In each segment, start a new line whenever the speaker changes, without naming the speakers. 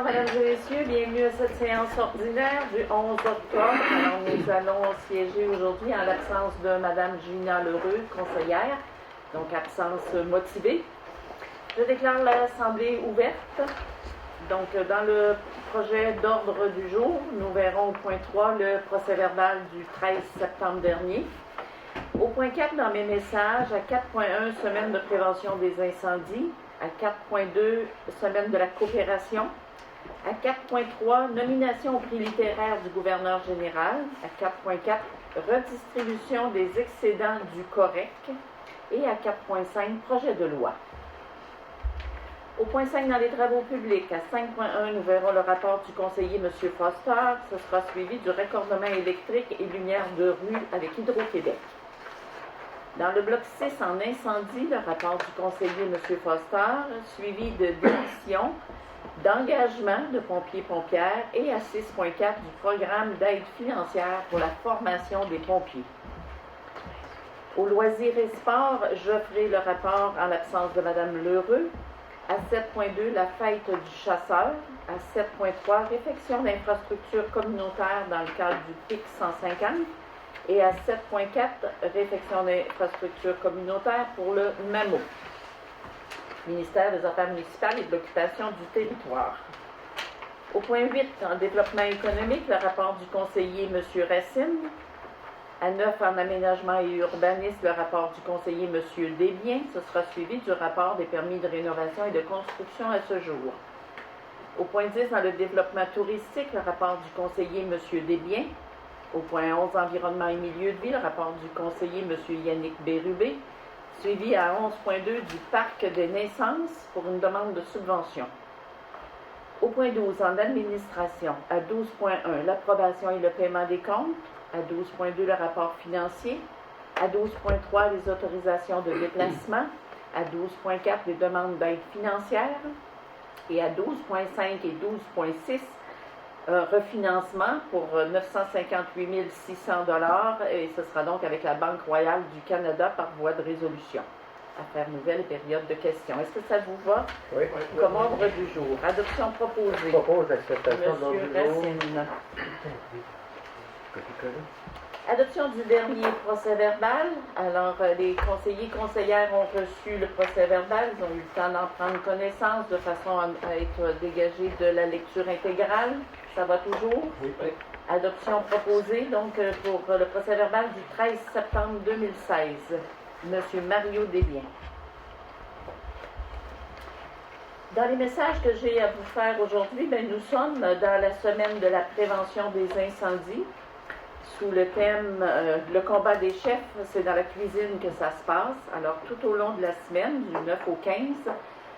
mesdames et messieurs, bienvenue à cette séance ordinaire du 11 octobre. Alors, nous allons siéger aujourd'hui en l'absence de madame Gina Lheureux, conseillère, donc absence motivée. Je déclare l'Assemblée ouverte. Donc, dans le projet d'ordre du jour, nous verrons au point 3 le procès-verbal du 13 septembre dernier. Au point 4, dans mes messages, à 4.1, semaine de prévention des incendies. À 4.2, semaine de la coopération. À 4.3, nomination au prix littéraire du gouverneur général. À 4.4, redistribution des excédents du COREC. Et à 4.5, projet de loi. Au point 5, dans les travaux publics, à 5.1, nous verrons le rapport du conseiller M. Foster. Ce sera suivi du raccordement électrique et lumière de rue avec Hydro-Québec. Dans le bloc 6, en incendie, le rapport du conseiller M. Foster, suivi de démission, d'engagement de pompiers-pompières et à 6.4 du programme d'aide financière pour la formation des pompiers. Au loisirs et sport, j'offrirai le rapport en l'absence de Mme Lheureux. À 7.2, la fête du chasseur. À 7.3, réfection d'infrastructures communautaires dans le cadre du PIC 150. Et à 7.4, réfection d'infrastructures communautaires pour le MAMO, ministère des Affaires municipales et de l'occupation du territoire. Au point 8, en développement économique, le rapport du conseiller M. Racine. À 9, en aménagement et urbanisme, le rapport du conseiller M. Desbiens. Ce sera suivi du rapport des permis de rénovation et de construction à ce jour. Au point 10, dans le développement touristique, le rapport du conseiller M. Desbiens. Au point 11, environnement et milieu de vie, le rapport du conseiller M. Yannick Bérubé, suivi à 11.2 du parc des naissances pour une demande de subvention. Au point 12, en administration, à 12.1, l'approbation et le paiement des comptes. À 12.2, le rapport financier. À 12.3, les autorisations de déplacement. À 12.4, les demandes d'aide financière. Et à 12.5 et 12.6, refinancement pour 958 600 $, et ce sera donc avec la Banque royale du Canada par voie de résolution. Affaires nouvelles et période de questions. Est-ce que ça vous va?
Oui.
Comme ordre du jour. Adoption proposée.
Je propose l'acceptation de l'ordre
Monsieur
du jour.
Racine. Adoption du dernier procès-verbal. Alors, les conseillers et conseillères ont reçu le procès-verbal. Ils ont eu le temps d'en prendre connaissance de façon à être dégagés de la lecture intégrale. Ça va toujours?
Oui.
Adoption proposée, donc, pour le procès-verbal du 13 septembre 2016. Monsieur Mario Desbiens. Dans les messages que j'ai à vous faire aujourd'hui, nous sommes dans la semaine de la prévention des incendies. Sous le thème le combat des chefs, c'est dans la cuisine que ça se passe. Alors, tout au long de la semaine, du 9 au 15,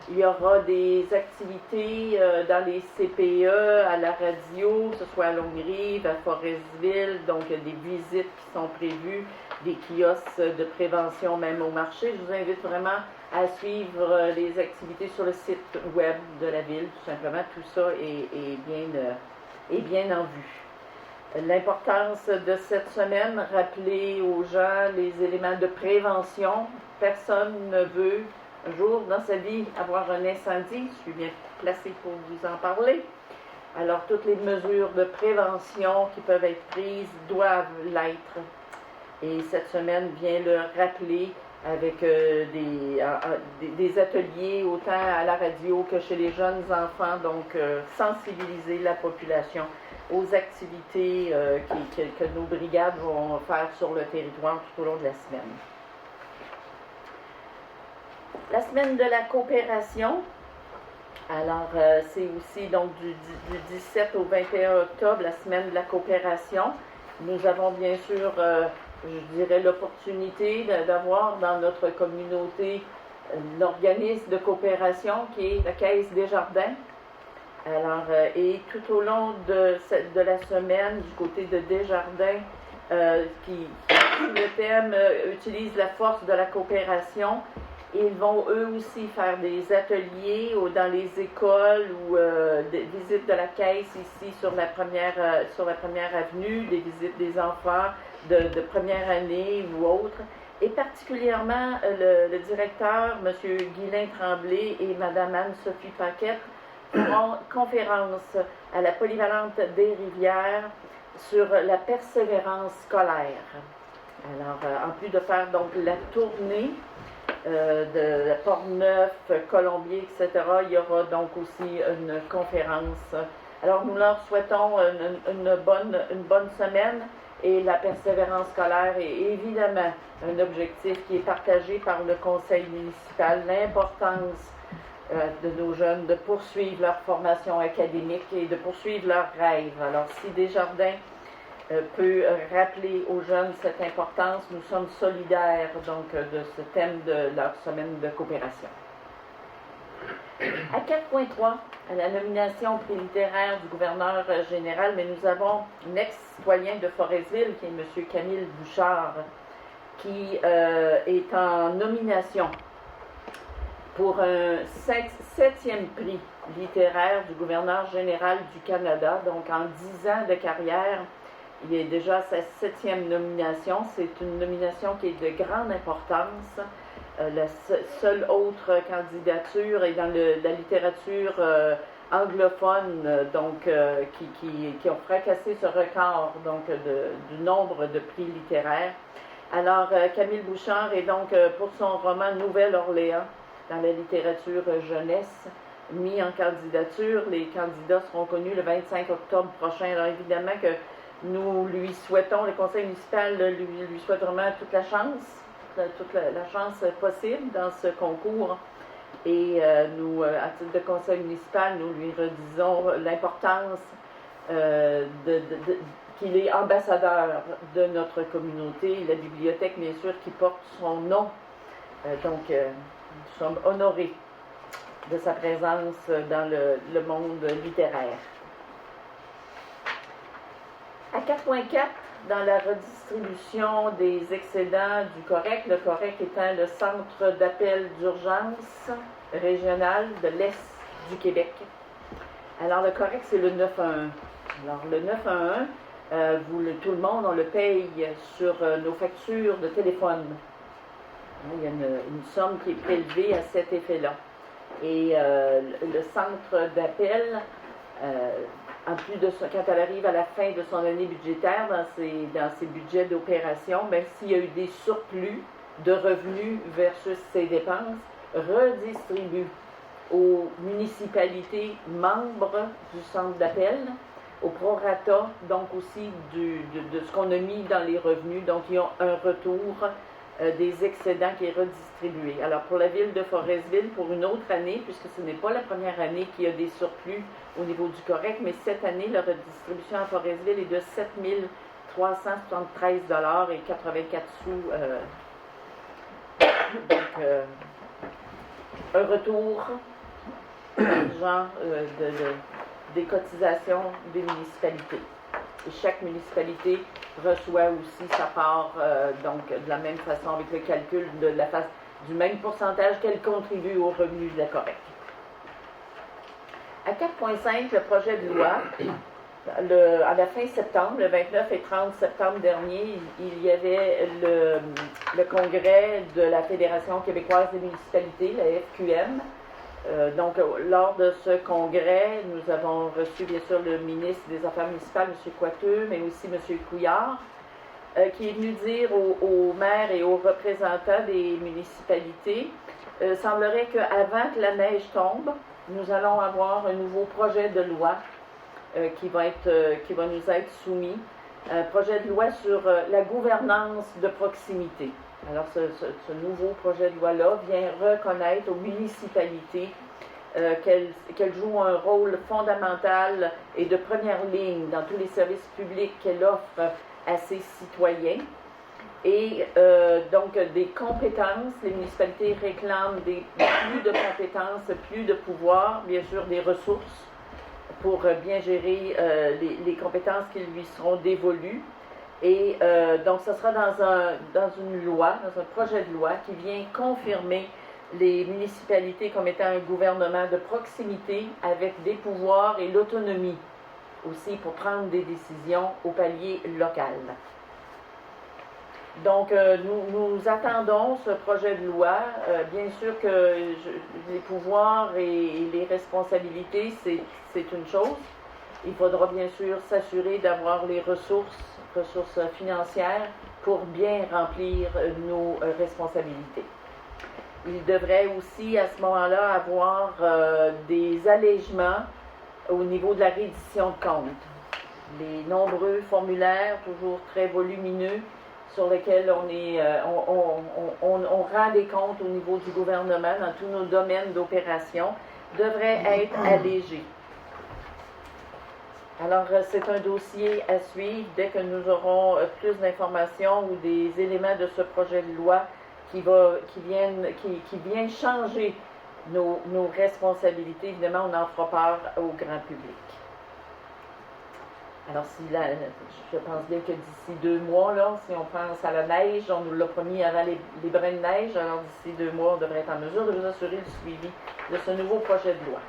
il y aura des activités dans les CPE, à la radio, que ce soit à Longuerive, à Forestville, donc des visites qui sont prévues, des kiosques de prévention même au marché. Je vous invite vraiment à suivre les activités sur le site web de la ville, tout simplement. Tout ça est bien en vue. L'importance de cette semaine, rappeler aux gens les éléments de prévention. Personne ne veut un jour dans sa vie avoir un incendie. Je suis bien placée pour vous en parler. Alors, toutes les mesures de prévention qui peuvent être prises doivent l'être. Et cette semaine vient le rappeler avec des ateliers autant à la radio que chez les jeunes enfants, donc sensibiliser la population aux activités que nos brigades vont faire sur le territoire tout au long de la semaine. La semaine de la coopération, alors c'est aussi donc du 17 au 21 octobre, la semaine de la coopération. Nous avons bien sûr, je dirais, l'opportunité d'avoir dans notre communauté l'organisme de coopération qui est la Caisse Desjardins. Alors, et tout au long de la semaine, du côté de Desjardins, qui le thème utilise la force de la coopération, ils vont eux aussi faire des ateliers dans les écoles ou des visites de la caisse ici sur la première avenue, des visites des enfants de première année ou autres. Et particulièrement, le directeur, M. Guylain Tremblay et Mme Anne-Sophie Paquette, feront conférence à la Polyvalente des Rivières sur la persévérance scolaire. Alors, en plus de faire donc la tournée de Portneuf, Colombier, etc., il y aura donc aussi une conférence. Alors, nous leur souhaitons une bonne semaine, et la persévérance scolaire est évidemment un objectif qui est partagé par le conseil municipal, l'importance de nos jeunes de poursuivre leur formation académique et de poursuivre leurs rêves. Alors, si Desjardins peut rappeler aux jeunes cette importance, nous sommes solidaires donc de ce thème de leur semaine de coopération. À 4.3, à la nomination au prix littéraire du gouverneur général, mais nous avons un ex-citoyen de Forestville, qui est M. Camille Bouchard, qui est en nomination pour un 7e prix littéraire du gouverneur général du Canada. Donc, en 10 ans de carrière, il est déjà à sa 7e nomination. C'est une nomination qui est de grande importance. La seule autre candidature est dans la littérature anglophone, donc qui ont fracassé ce record donc du nombre de prix littéraires. Alors, Camille Bouchard est donc pour son roman Nouvelle-Orléans dans la littérature jeunesse mis en candidature. Les candidats seront connus le 25 octobre prochain. Alors, évidemment que nous lui souhaitons, le conseil municipal lui souhaite vraiment toute la chance possible dans ce concours. Et nous, à titre de conseil municipal, nous lui redisons l'importance qu'il est ambassadeur de notre communauté, la bibliothèque, bien sûr, qui porte son nom. Donc, nous sommes honorés de sa présence dans le monde littéraire. À 4.4, dans la redistribution des excédents du COREC, le COREC étant le centre d'appel d'urgence régional de l'Est du Québec. Alors, le COREC, c'est le 911. Alors, le 911, tout le monde, on le paye sur nos factures de téléphone. Il y a une somme qui est prélevée à cet effet-là. Et le centre d'appel, en plus de ça, quand elle arrive à la fin de son année budgétaire, dans ses budgets d'opération, ben, s'il y a eu des surplus de revenus versus ses dépenses, redistribue aux municipalités membres du centre d'appel, au prorata, donc aussi de ce qu'on a mis dans les revenus. Donc, ils ont un retour des excédents qui est redistribué. Alors, pour la ville de Forestville, pour une autre année, puisque ce n'est pas la première année qu'il y a des surplus au niveau du COREC, mais cette année, la redistribution à Forestville est de 7 373 et 84 sous. Donc, un retour d'argent des cotisations des municipalités. Et chaque municipalité reçoit aussi sa part, donc de la même façon, avec le calcul du même pourcentage qu'elle contribue aux revenus de la COREC. À 4.5, le projet de loi, à la fin septembre, le 29 et 30 septembre dernier, il y avait le congrès de la Fédération québécoise des municipalités, la FQM. Donc, lors de ce congrès, nous avons reçu bien sûr le ministre des Affaires municipales, M. Coiteux, mais aussi M. Couillard, qui est venu dire aux maires et aux représentants des municipalités, semblerait qu'avant que la neige tombe, nous allons avoir un nouveau projet de loi qui va nous être soumis, un projet de loi sur la gouvernance de proximité. Alors, ce nouveau projet de loi-là vient reconnaître aux municipalités qu'elles jouent un rôle fondamental et de première ligne dans tous les services publics qu'elle offre à ses citoyens. Et donc, des compétences, les municipalités réclament plus de compétences, plus de pouvoir, bien sûr des ressources pour bien gérer les compétences qui lui seront dévolues. Et donc, ce sera dans une loi, dans un projet de loi qui vient confirmer les municipalités comme étant un gouvernement de proximité avec des pouvoirs et l'autonomie aussi pour prendre des décisions au palier local. Donc, nous attendons ce projet de loi. Bien sûr que les pouvoirs et les responsabilités, c'est une chose. Il faudra bien sûr s'assurer d'avoir les ressources financières pour bien remplir nos responsabilités. Il devrait aussi, à ce moment-là, avoir des allègements au niveau de la reddition de comptes. Les nombreux formulaires, toujours très volumineux, sur lesquels on rend des comptes au niveau du gouvernement dans tous nos domaines d'opération, devraient être allégés. Alors, c'est un dossier à suivre dès que nous aurons plus d'informations ou des éléments de ce projet de loi qui vient changer nos responsabilités. Évidemment, on en fera part au grand public. Alors, je pense bien que d'ici 2 mois, là, si on pense à la neige, on nous l'a promis avant les brins de neige, alors d'ici 2 mois, on devrait être en mesure de vous assurer le suivi de ce nouveau projet de loi.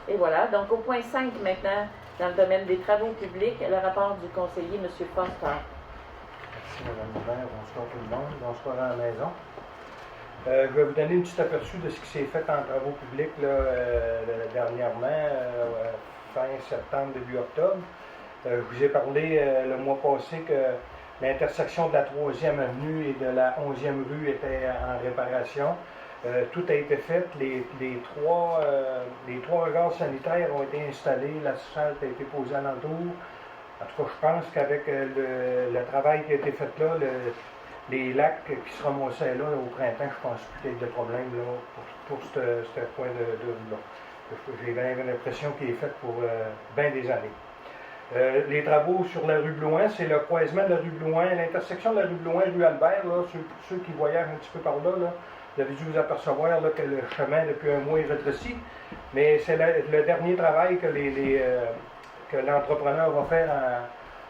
Et voilà, donc au point 5 maintenant, dans le domaine des travaux publics, le rapport du conseiller M. Foster.
Merci Mme Hubert, bonsoir tout le monde, bonsoir à la maison. Je vais vous donner une petite aperçu de ce qui s'est fait en travaux publics là, dernièrement, fin septembre, début octobre. Je vous ai parlé le mois passé que l'intersection de la 3e avenue et de la 11e rue était en réparation. Tout a été fait, les trois regards sanitaires ont été installés, l'asphalte a été posée alentour. En tout cas, je pense qu'avec le travail qui a été fait là, les lacs qui se ramassaient là au printemps, je pense plus qu'il y ait de problème là, pour ce point de rue-là. J'ai bien l'impression qu'il est fait pour bien des années. Les travaux sur la rue Blouin, c'est le croisement de la rue Blouin, l'intersection de la rue Blouin, rue Albert, là, ceux qui voyagent un petit peu par là, vous avez dû vous apercevoir là, que le chemin depuis un mois est rétréci, mais c'est le dernier travail que l'entrepreneur va faire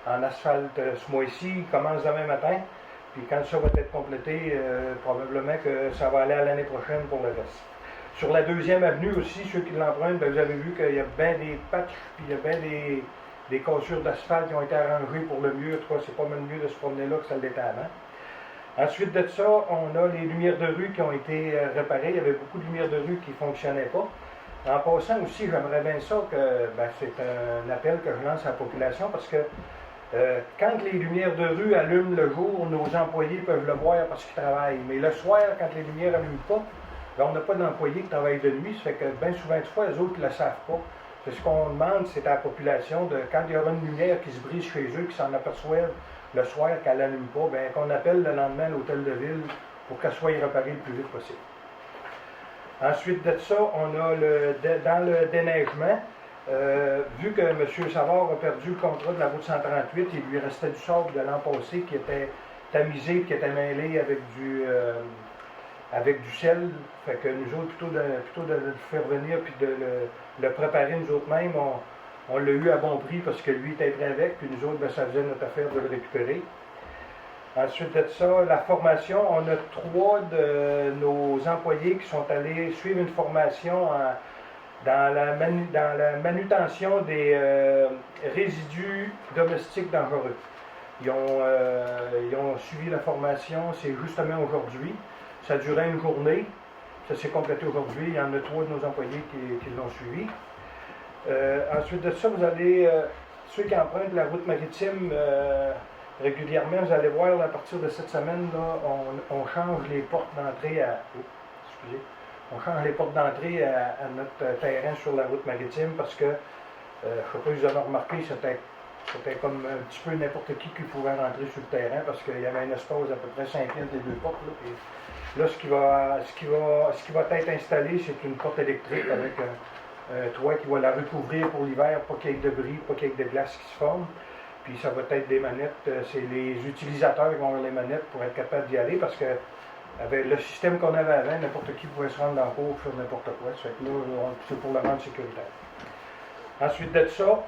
en asphalte ce mois-ci. Il commence demain matin, puis quand ça va être complété, probablement que ça va aller à l'année prochaine pour le reste. Sur la 2e avenue aussi, ceux qui l'empruntent, vous avez vu qu'il y a bien des patchs, puis il y a bien des cassures d'asphalte qui ont été arrangées pour le mieux. En tout cas, c'est pas même mieux de se promener là que ça l'était avant. Ensuite de ça, on a les lumières de rue qui ont été réparées. Il y avait beaucoup de lumières de rue qui ne fonctionnaient pas. En passant aussi, j'aimerais bien ça que c'est un appel que je lance à la population parce que quand les lumières de rue allument le jour, nos employés peuvent le voir parce qu'ils travaillent. Mais le soir, quand les lumières n'allument pas, on n'a pas d'employés qui travaillent de nuit. Ça fait que bien souvent de fois, les autres ne le savent pas. C'est ce qu'on demande, c'est à la population, quand il y aura une lumière qui se brise chez eux, qui s'en aperçoivent le soir qu'elle n'allume pas, bien, qu'on appelle le lendemain l'hôtel de ville pour qu'elle soit réparée le plus vite possible. Ensuite de ça, on a dans le déneigement, vu que M. Savard a perdu le contrat de la route 138, il lui restait du sable de l'an passé qui était tamisé, qui était mêlé avec du sel. Fait que nous autres, plutôt de le faire venir puis de le préparer nous autres mêmes, on l'a eu à bon prix parce que lui était prêt avec, puis nous autres, ben, ça faisait notre affaire de le récupérer. Ensuite de ça, la formation, on a 3 de nos employés qui sont allés suivre une formation dans la manutention des résidus domestiques dangereux. Ils ont suivi la formation, c'est justement aujourd'hui. Ça durait une journée, ça s'est complété aujourd'hui. Il y en a 3 de nos employés qui l'ont suivi. Ensuite de ça, vous allez, ceux qui empruntent la route maritime régulièrement, vous allez voir à partir de cette semaine, là, on change les portes d'entrée on change les portes d'entrée à notre terrain sur la route maritime parce que, je ne sais pas si vous avez remarqué, c'était comme un petit peu n'importe qui pouvait rentrer sur le terrain parce qu'il y avait un espace d'à peu près 5 pieds entre les 2 portes. Là, ce qui va être installé, c'est une porte électrique avec un toit qui va la recouvrir pour l'hiver, pas qu'il y ait de débris, pas qu'il y ait de glace qui se forme. Puis ça va être des manettes, c'est les utilisateurs qui vont avoir les manettes pour être capables d'y aller parce que avec le système qu'on avait avant, n'importe qui pouvait se rendre dans le cours et faire n'importe quoi. Ça fait que là, c'est pour le rendre sécuritaire. Ensuite de ça,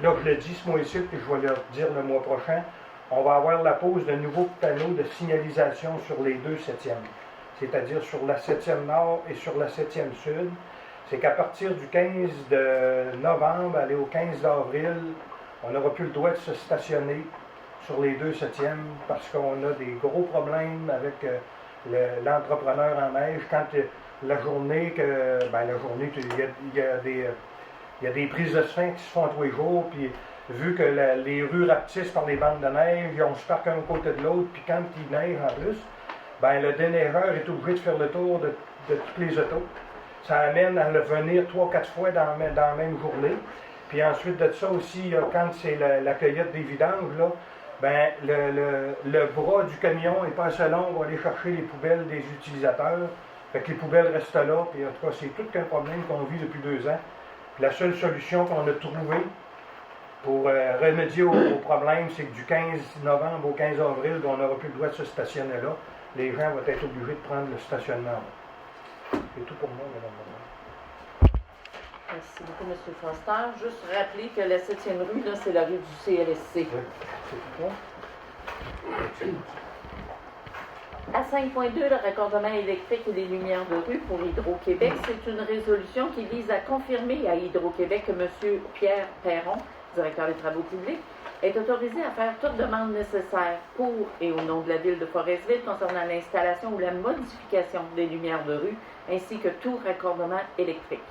là je le dis ce mois-ci, puis je vais le dire le mois prochain, on va avoir la pose de nouveaux panneaux de signalisation sur les 2 septièmes, c'est-à-dire sur la 7e nord et sur la 7e sud. C'est qu'à partir du 15 de novembre, aller au 15 d'avril, on n'aura plus le droit de se stationner sur les 2/7e parce qu'on a des gros problèmes avec l'entrepreneur en neige. Quand la journée, il y a des prises de sphinx qui se font tous les jours, puis vu que les rues rapetissent par les bandes de neige, on se parque un côté de l'autre, puis quand il neige en plus, ben le déneigeur est obligé de faire le tour de toutes les autos. Ça amène à le venir 3-4 fois dans la même journée. Puis ensuite de ça aussi, quand c'est la cueillette des vidanges, là, ben le bras du camion n'est pas assez long, on va aller chercher les poubelles des utilisateurs. Fait que les poubelles restent là, puis en tout cas, c'est tout un problème qu'on vit depuis 2 ans. Puis la seule solution qu'on a trouvée pour remédier au problème, c'est que du 15 novembre au 15 avril, on n'aura plus le droit de se stationner là. Les gens vont être obligés de prendre le stationnement là. C'est tout pour moi, Mme la maire.
Merci beaucoup, M. Foster. Juste rappeler que la 7e rue, là, c'est la rue du CLSC.
Oui, c'est tout bon.
À 5.2, le raccordement électrique et les lumières de rue pour Hydro-Québec, c'est une résolution qui vise à confirmer à Hydro-Québec que M. Pierre Perron, directeur des travaux publics, est autorisé à faire toute demande nécessaire pour et au nom de la ville de Forestville concernant l'installation ou la modification des lumières de rue, ainsi que tout raccordement électrique.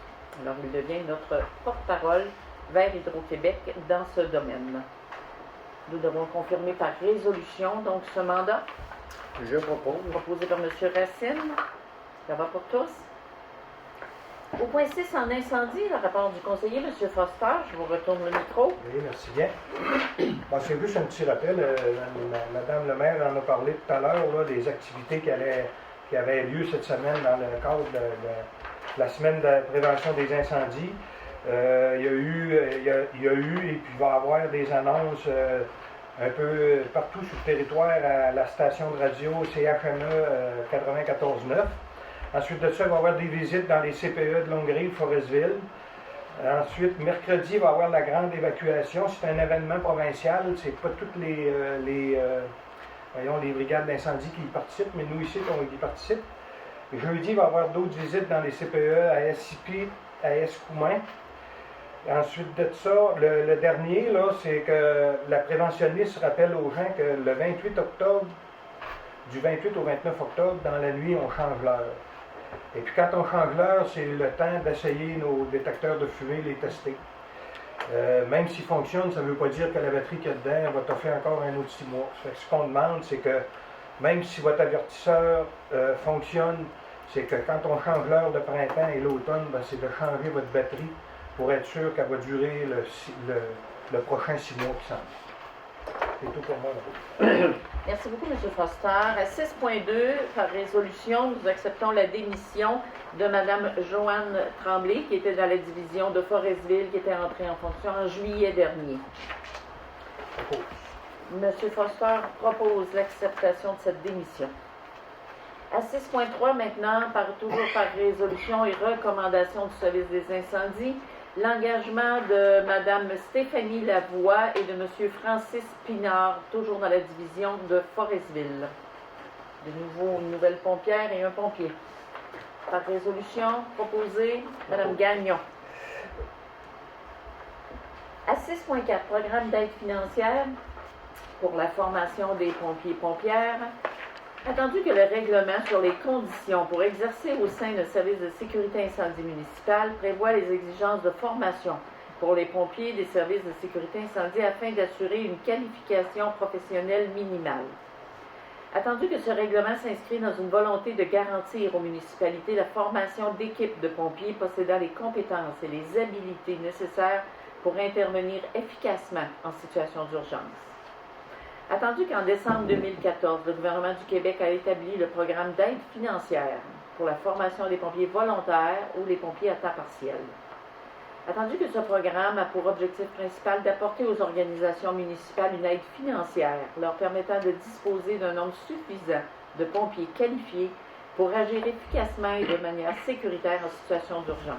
Alors, il devient notre porte-parole vers Hydro-Québec dans ce domaine. Nous devons confirmer par résolution donc ce mandat.
Je propose.
Proposé par M. Racine. Ça va pour tous? Au point 6, en incendie, le rapport du conseiller, M. Foster, je vous retourne le micro.
Oui, merci bien. Bon, c'est juste un petit rappel. Madame le maire en a parlé tout à l'heure, là, des activités qui avaient lieu cette semaine dans le cadre de la semaine de prévention des incendies. Il y a eu et puis il va y avoir des annonces un peu partout sur le territoire à la station de radio CHME 94.9. Ensuite de ça, il va y avoir des visites dans les CPE de Longueuil, Forestville. Ensuite, mercredi, il va y avoir la grande évacuation. C'est un événement provincial. C'est pas toutes les brigades d'incendie qui y participent, mais nous ici, on y participe. Jeudi, il va y avoir d'autres visites dans les CPE à SIP, à Escoumins. Ensuite de ça, le dernier, là, c'est que la préventionniste rappelle aux gens que le 28 octobre, du 28 au 29 octobre, dans la nuit, on change l'heure. Et puis quand on change l'heure, c'est le temps d'essayer nos détecteurs de fumée, les tester. Même s'ils fonctionnent, ça ne veut pas dire que la batterie qu'il y a dedans va t'offrir encore un autre 6 mois. Fait que ce qu'on demande, c'est que même si votre avertisseur fonctionne, c'est que quand on change l'heure de printemps et l'automne, ben, c'est de changer votre batterie pour être sûr qu'elle va durer le prochain 6 mois qui s'en vient. C'est tout pour moi. Là.
Merci beaucoup, M. Foster. À 6.2, par résolution, nous acceptons la démission de Mme Joanne Tremblay, qui était dans la division de Forestville, qui était entrée en fonction en juillet dernier. M. Foster propose l'acceptation de cette démission. À 6.3 maintenant, toujours par résolution et recommandation du service des incendies, l'engagement de Mme Stéphanie Lavoie et de M. Francis Pinard, toujours dans la division de Forestville. De nouveau, une nouvelle pompière et un pompier. Par résolution proposée, Mme Gagnon. À 6.4, programme d'aide financière pour la formation des pompiers et pompières. Attendu que le règlement sur les conditions pour exercer au sein d'un service de sécurité incendie municipal prévoit les exigences de formation pour les pompiers des services de sécurité incendie afin d'assurer une qualification professionnelle minimale. Attendu que ce règlement s'inscrit dans une volonté de garantir aux municipalités la formation d'équipes de pompiers possédant les compétences et les habilités nécessaires pour intervenir efficacement en situation d'urgence. Attendu qu'en décembre 2014, le gouvernement du Québec a établi le programme d'aide financière pour la formation des pompiers volontaires ou les pompiers à temps partiel. Attendu que ce programme a pour objectif principal d'apporter aux organisations municipales une aide financière leur permettant de disposer d'un nombre suffisant de pompiers qualifiés pour agir efficacement et de manière sécuritaire en situation d'urgence.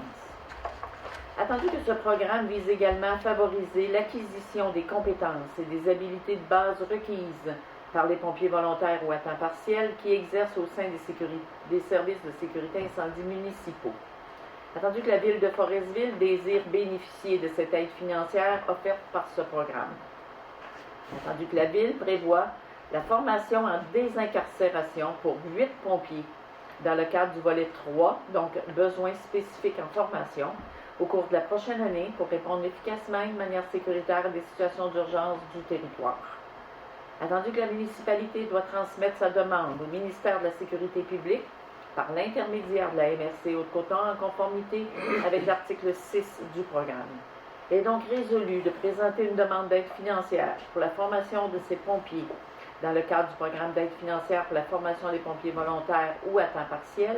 Attendu que ce programme vise également à favoriser l'acquisition des compétences et des habilités de base requises par les pompiers volontaires ou à temps partiel qui exercent au sein des services de sécurité incendie municipaux. Attendu que la Ville de Forestville désire bénéficier de cette aide financière offerte par ce programme. Entendu que la Ville prévoit la formation en désincarcération pour 8 pompiers dans le cadre du volet 3, donc besoins spécifiques en formation, au cours de la prochaine année pour répondre efficacement et de manière sécuritaire à des situations d'urgence du territoire. Attendu que la municipalité doit transmettre sa demande au ministère de la Sécurité publique par l'intermédiaire de la MRC Haute-Coton en conformité avec l'article 6 du programme. Il est donc résolu de présenter une demande d'aide financière pour la formation de ces pompiers dans le cadre du programme d'aide financière pour la formation des pompiers volontaires ou à temps partiel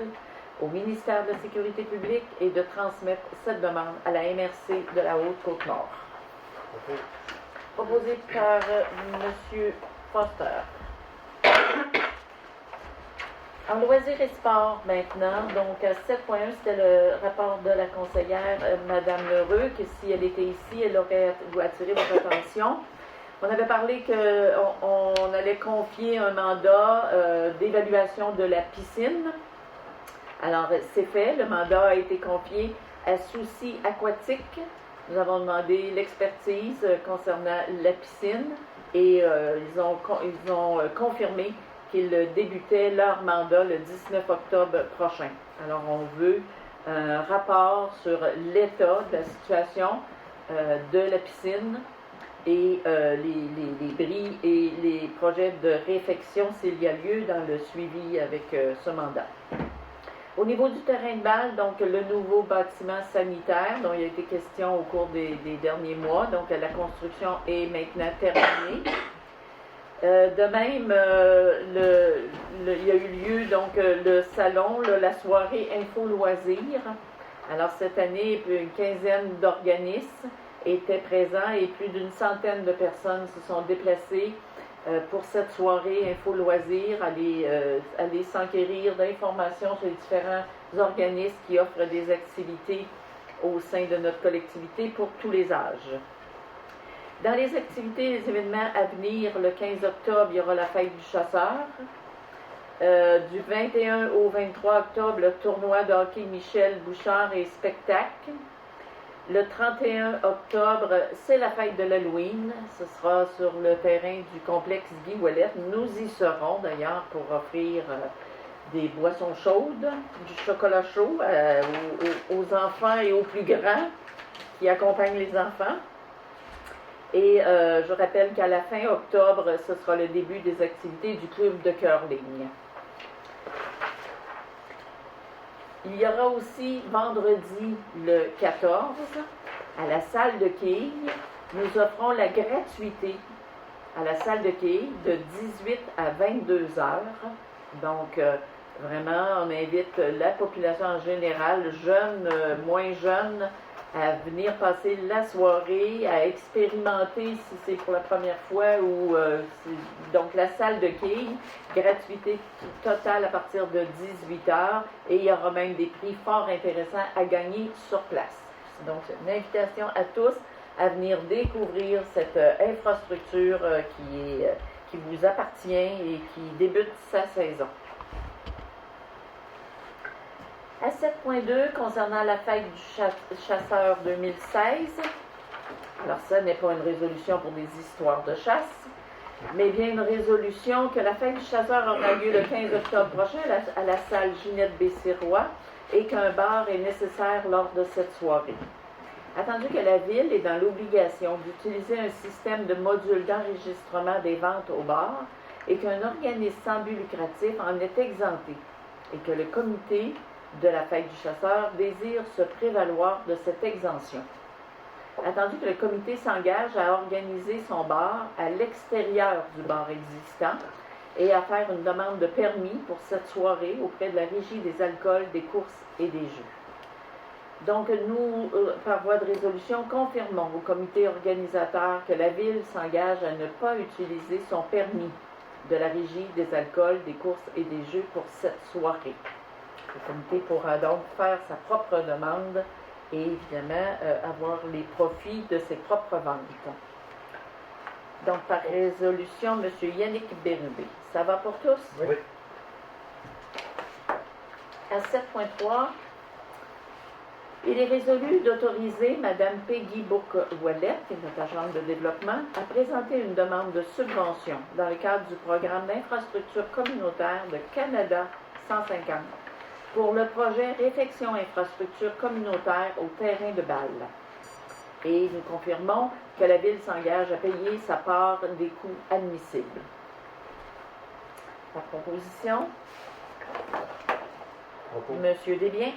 au ministère de la Sécurité publique et de transmettre cette demande à la MRC de la Haute-Côte-Nord. Proposé par M. Foster. En loisirs et sport maintenant, donc à 7.1, c'était le rapport de la conseillère Mme Lheureux, que si elle était ici, elle aurait attiré votre attention. On avait parlé qu'on allait confier un mandat d'évaluation de la piscine. Alors, c'est fait, le mandat a été confié à Souci Aquatique. Nous avons demandé l'expertise concernant la piscine et ils ont confirmé qu'ils débutaient leur mandat le 19 octobre prochain. Alors, on veut un rapport sur l'état de la situation de la piscine et les bris et les projets de réfection s'il y a lieu dans le suivi avec ce mandat. Au niveau du terrain de balle, donc le nouveau bâtiment sanitaire dont il a été question au cours des derniers mois, donc la construction est maintenant terminée. De même, il y a eu lieu donc le salon, la soirée info-loisirs. Alors cette année, une quinzaine d'organismes étaient présents et plus d'une centaine de personnes se sont déplacées pour cette soirée info-loisirs, aller s'enquérir d'informations sur les différents organismes qui offrent des activités au sein de notre collectivité pour tous les âges. Dans les activités et les événements à venir, le 15 octobre, il y aura la fête du chasseur. Du 21 au 23 octobre, le tournoi de hockey Michel Bouchard et spectacle. Le 31 octobre, c'est la fête de l'Halloween. Ce sera sur le terrain du complexe Guy Ouellet. Nous y serons d'ailleurs pour offrir des boissons chaudes, du chocolat chaud aux enfants et aux plus grands qui accompagnent les enfants. Et je rappelle qu'à la fin octobre, ce sera le début des activités du club de curling. Il y aura aussi vendredi le 14, à la salle de quilles, nous offrons la gratuité à la salle de quilles de 18 à 22 heures. Donc, vraiment, on invite la population en général, jeunes, moins jeunes, à venir passer la soirée, à expérimenter si c'est pour la première fois ou donc la salle de quilles, gratuité totale à partir de 18h et il y aura même des prix fort intéressants à gagner sur place. Donc c'est une invitation à tous à venir découvrir cette infrastructure qui vous appartient et qui débute sa saison. À 7.2, concernant la fête du chasseur 2016, alors ça n'est pas une résolution pour des histoires de chasse, mais bien une résolution que la fête du chasseur aura lieu le 15 octobre prochain à la salle Ginette Bessirois et qu'un bar est nécessaire lors de cette soirée. Attendu que la Ville est dans l'obligation d'utiliser un système de module d'enregistrement des ventes au bar et qu'un organisme sans but lucratif en est exempté et que le comité de la fête du chasseur désire se prévaloir de cette exemption. Attendu que le comité s'engage à organiser son bar à l'extérieur du bar existant et à faire une demande de permis pour cette soirée auprès de la Régie des alcools, des courses et des jeux. Donc, nous, par voie de résolution, confirmons au comité organisateur que la Ville s'engage à ne pas utiliser son permis de la Régie des alcools, des courses et des jeux pour cette soirée. Le comité pourra donc faire sa propre demande et évidemment avoir les profits de ses propres ventes. Donc, par résolution, M. Yannick Bérubé. Ça va pour tous?
Oui.
À 7.3, Il est résolu d'autoriser Mme Peggy Bourque-Ouellet, qui est notre agente de développement, à présenter une demande de subvention dans le cadre du programme d'infrastructure communautaire de Canada 150 pour le projet Réfection infrastructure communautaire au terrain de Bâle. Et nous confirmons que la Ville s'engage à payer sa part des coûts admissibles. La proposition, Monsieur Desbiens.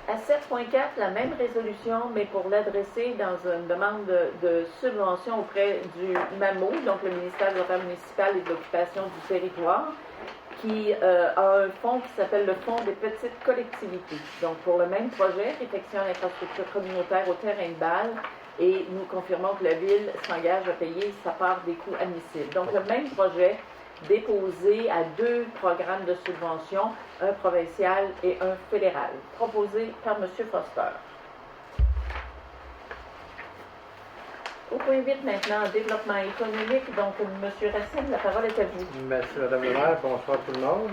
À 7.4, la même résolution, mais pour l'adresser dans une demande de subvention auprès du MAMO, donc le ministère de l'Affaires municipales et de l'Occupation du territoire, qui a un fonds qui s'appelle le Fonds des petites collectivités. Donc, pour le même projet, Réfection d'infrastructure communautaire au terrain de Bâle, et nous confirmons que la Ville s'engage à payer sa part des coûts admissibles. Donc, le même projet déposé à 2 programmes de subvention, un provincial et un fédéral, proposé par M. Foster. Au point 8 maintenant, développement économique. Donc, M. Racine, la parole est à vous.
Merci, Mme le maire. Bonsoir tout le monde.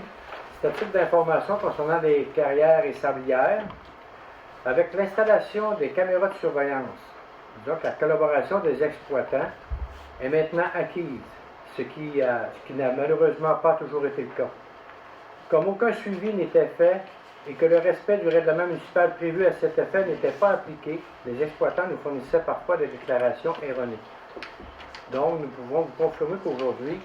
C'est un type d'information concernant les carrières et sablières. Avec l'installation des caméras de surveillance, donc la collaboration des exploitants est maintenant acquise, ce qui n'a malheureusement pas toujours été le cas. Comme aucun suivi n'était fait et que le respect du règlement municipal prévu à cet effet n'était pas appliqué, les exploitants nous fournissaient parfois des déclarations erronées. Donc, nous pouvons vous confirmer qu'aujourd'hui,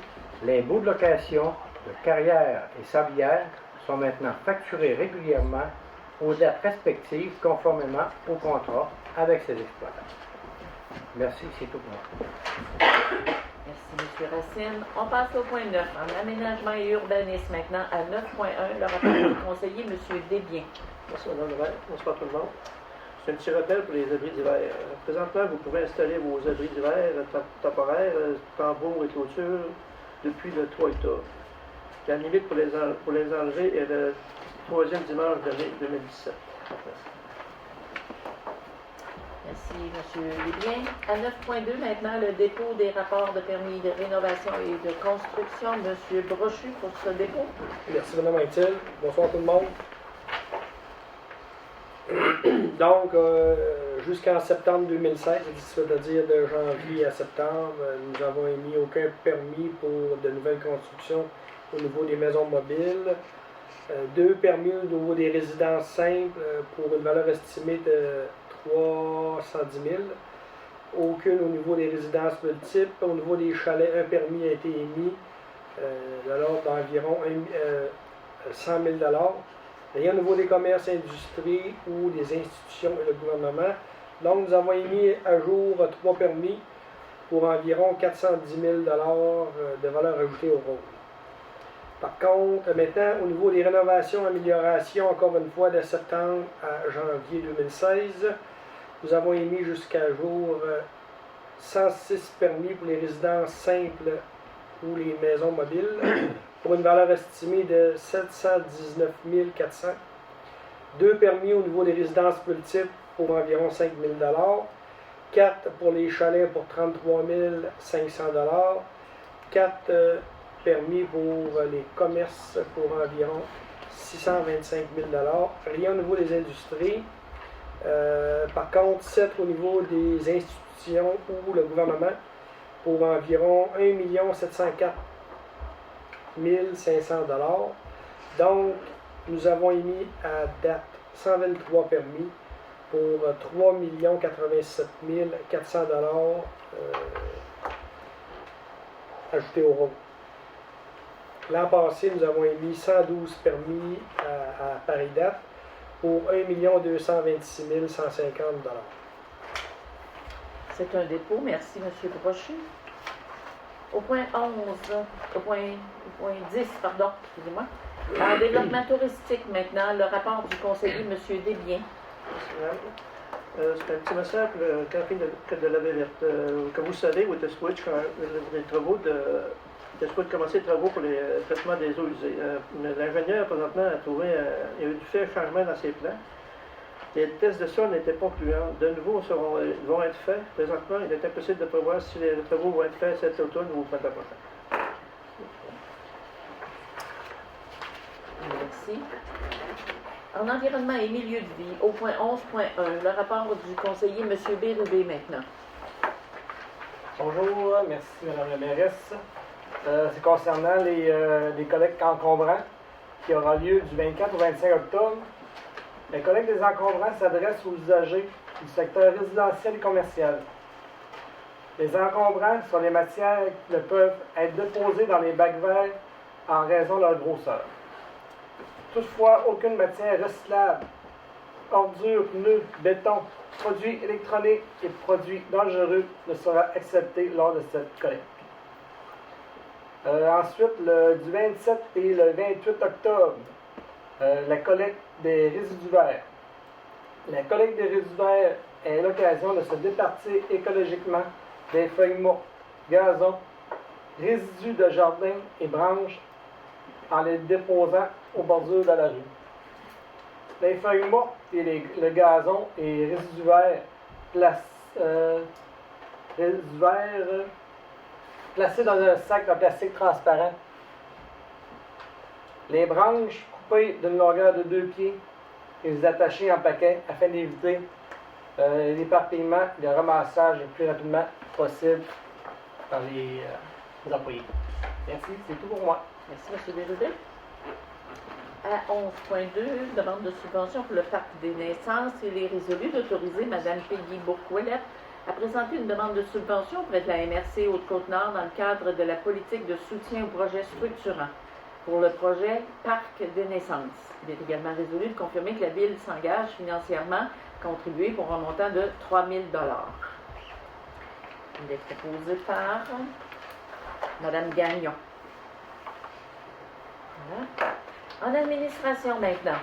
les baux de location de carrières et sablières sont maintenant facturés régulièrement aux dates respectives conformément au contrat avec ces exploitants. Merci, c'est tout pour moi.
Merci, M. Racine. On passe au point 9, en aménagement et urbanisme maintenant, à 9.1, le rapport du conseiller, M. Desbiens.
Merci, Mme le maire. Bonsoir tout le monde. C'est un petit rappel pour les abris d'hiver. Présentement, vous pouvez installer vos abris d'hiver temporaires, tambours et clôtures depuis le 3 octobre. La limite pour les enlever est le 3e dimanche de mai 2017.
Merci, M. Desbiens. À 9.2, maintenant, le dépôt des rapports de permis de rénovation et de construction. M. Brochu pour ce dépôt.
Merci, Mme Maïtil. Bonsoir tout le monde. Donc, jusqu'en septembre 2016, c'est-à-dire de janvier à septembre, nous avons émis aucun permis pour de nouvelles constructions au niveau des maisons mobiles. 2 permis au niveau des résidences simples pour une valeur estimée de 310 000. Aucune au niveau des résidences multiples. Au niveau des chalets, un permis a été émis de l'ordre d'environ 100 000 $. Rien au niveau des commerces, industries ou des institutions et le gouvernement. Donc, nous avons émis à jour 3 permis pour environ 410 000 de valeur ajoutée au rôle. Par contre, maintenant, au niveau des rénovations, améliorations, encore une fois, de septembre à janvier 2016, nous avons émis jusqu'à jour 106 permis pour les résidences simples ou les maisons mobiles, pour une valeur estimée de 719 400. 2 permis au niveau des résidences multiples pour environ 5 000 $. 4 pour les chalets pour 33 500 $. 4 permis pour les commerces pour environ 625 000 $. Rien au niveau des industries. Par contre, 7 au niveau des institutions ou le gouvernement pour environ 1 704 500 $. Donc, nous avons émis à date 123 permis pour 3 087 400 $ ajoutés au rôle. L'an passé, nous avons émis 112 permis à pareille date pour 1 226 150 $.
C'est un dépôt. Merci, M. Brochu. Au point 11, au point 10, pardon, excusez-moi. En développement touristique maintenant, le rapport du conseiller M. Desbiens.
C'est un petit message pour le camping de la Baie Verte. Comme vous savez, Wet'suwet'ch, les travaux de commencer les travaux pour les traitements des eaux usées. L'ingénieur, présentement, a fait un changement dans ses plans. Les tests de sol n'étaient pas concluants. De nouveau, vont être faits. Présentement, il est impossible de prévoir si les travaux vont être faits cet automne ou au printemps prochain.
Merci. En environnement et milieu de vie, au point 11.1, le rapport du conseiller M. Bérubé maintenant.
Bonjour, merci Mme la mairesse. C'est concernant les collectes encombrants qui aura lieu du 24 au 25 octobre. Les collectes des encombrants s'adressent aux usagers du secteur résidentiel et commercial. Les encombrants sont les matières qui ne peuvent être déposées dans les bacs verts en raison de leur grosseur. Toutefois, aucune matière recyclable, ordures, pneus, béton, produits électroniques et produits dangereux ne sera acceptée lors de cette collecte. Ensuite, du 27 et le 28 octobre, la collecte des résidus verts. La collecte des résidus verts est l'occasion de se départir écologiquement des feuilles mortes, gazon, résidus de jardin et branches en les déposant aux bordures de la rue. Les feuilles mortes et le gazon et résidus verts placés dans un sac de plastique transparent. Les branches coupées d'une longueur de 2 pieds et les attachées en paquet afin d'éviter l'éparpillement et le ramassage le plus rapidement possible par les employés. Merci, c'est tout pour moi.
Merci, M. Bérubé. À 11.2, demande de subvention pour le parc des naissances, il est résolu d'autoriser Mme Peggy Bourque-Ouellette à présenter une demande de subvention auprès de la MRC Haute-Côte-Nord dans le cadre de la politique de soutien au projet structurant pour le projet Parc des naissances. Il est également résolu de confirmer que la Ville s'engage financièrement à contribuer pour un montant de 3 000 $. Il est proposé par Mme Gagnon. Voilà. En administration maintenant.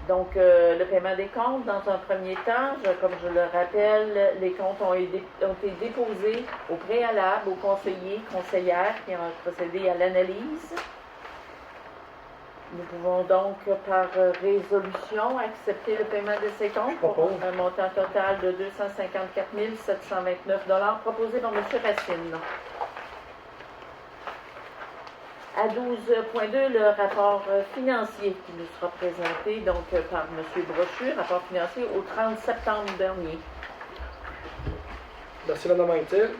Donc, le paiement des comptes, dans un premier temps, comme je le rappelle, les comptes ont été déposés au préalable aux conseillers, conseillères qui ont procédé à l'analyse. Nous pouvons donc, par résolution, accepter le paiement de ces comptes pour un montant total de 254 729 $ proposé par M. Racine. À 12.2, le rapport financier qui nous sera présenté donc par M. Brochu, rapport financier au 30 septembre dernier.
Merci, Mme Anctil.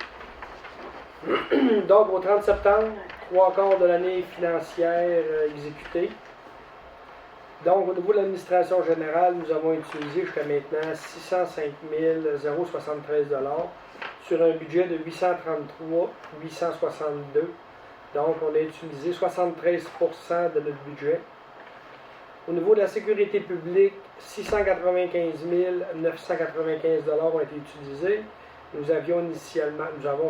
Donc, au 30 septembre, 3/4 de l'année financière exécutée. Donc, au niveau de l'administration générale, nous avons utilisé jusqu'à maintenant 605 073 $ sur un budget de 833 862. Donc, on a utilisé 73 % de notre budget. Au niveau de la sécurité publique, 695 995 $ ont été utilisés. Nous avons,